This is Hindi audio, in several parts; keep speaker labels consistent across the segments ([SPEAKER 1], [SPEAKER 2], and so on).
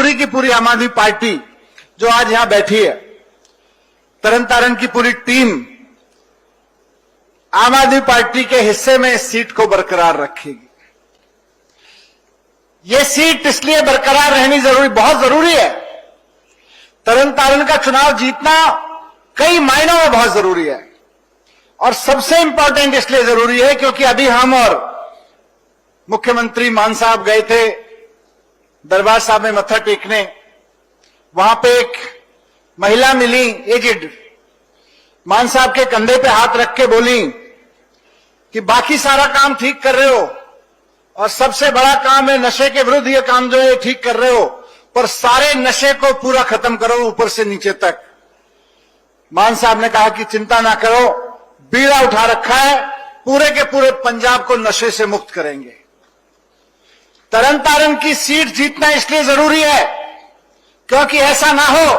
[SPEAKER 1] पूरी की पूरी आम आदमी पार्टी जो आज यहां बैठी है, तरन की पूरी टीम आम आदमी पार्टी के हिस्से में इस सीट को बरकरार रखेगी। यह सीट इसलिए बरकरार रहनी बहुत जरूरी है। तरन का चुनाव जीतना कई मायनों में बहुत जरूरी है, और सबसे इंपॉर्टेंट इसलिए जरूरी है क्योंकि अभी हम और मुख्यमंत्री मान साहब गए थे दरबार साहब में मत्था टेकने। वहां पे एक महिला मिली, एजेड, मान साहब के कंधे पे हाथ रख के बोली कि बाकी सारा काम ठीक कर रहे हो और सबसे बड़ा काम है नशे के विरुद्ध, ये काम जो है ठीक कर रहे हो, पर सारे नशे को पूरा खत्म करो ऊपर से नीचे तक। मान साहब ने कहा कि चिंता ना करो, बीड़ा उठा रखा है, पूरे के पूरे पंजाब को नशे से मुक्त करेंगे। तरन की सीट जीतना इसलिए जरूरी है क्योंकि ऐसा ना हो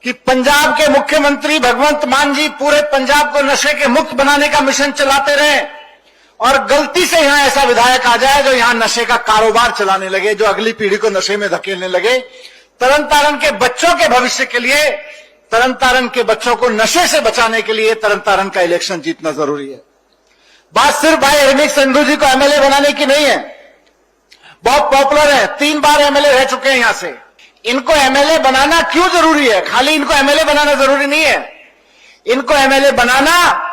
[SPEAKER 1] कि पंजाब के मुख्यमंत्री भगवंत मान जी पूरे पंजाब को नशे के मुक्त बनाने का मिशन चलाते रहे और गलती से यहां ऐसा विधायक आ जाए जो यहां नशे का कारोबार चलाने लगे, जो अगली पीढ़ी को नशे में धकेलने लगे। तरन के बच्चों के भविष्य के लिए, तरन के बच्चों को नशे से बचाने के लिए तरन का इलेक्शन जीतना जरूरी है। बात सिर्फ भाई हरमीत संधू जी को एमएलए बनाने की नहीं है, बहुत पॉपुलर है, 3 बार एमएलए रह चुके हैं यहां से। इनको एमएलए बनाना क्यों जरूरी है? खाली इनको एमएलए बनाना जरूरी नहीं है, इनको एमएलए बनाना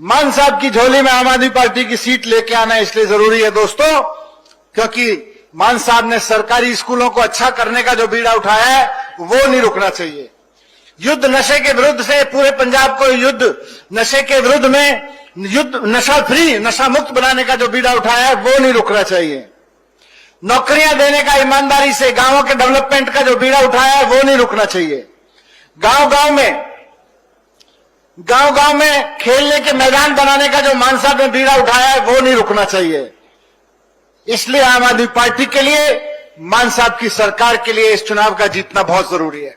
[SPEAKER 1] मान साहब की झोली में आम आदमी पार्टी की सीट लेके आना इसलिए जरूरी है दोस्तों, क्योंकि मान साहब ने सरकारी स्कूलों को अच्छा करने का जो बीड़ा उठाया है वो नहीं रुकना चाहिए। युद्ध नशे के विरुद्ध से पूरे पंजाब को युद्ध नशे के विरुद्ध में युद्ध नशा फ्री, नशा मुक्त बनाने का जो बीड़ा उठाया है वो नहीं रुकना चाहिए। नौकरियां देने का ईमानदारी से गांवों के डेवलपमेंट का जो बीड़ा उठाया है वो नहीं रुकना चाहिए। गांव गांव में खेलने के मैदान बनाने का जो मान साहब ने बीड़ा उठाया है वो नहीं रुकना चाहिए। इसलिए आम आदमी पार्टी के लिए, मान साहब की सरकार के लिए इस चुनाव का जीतना बहुत जरूरी है।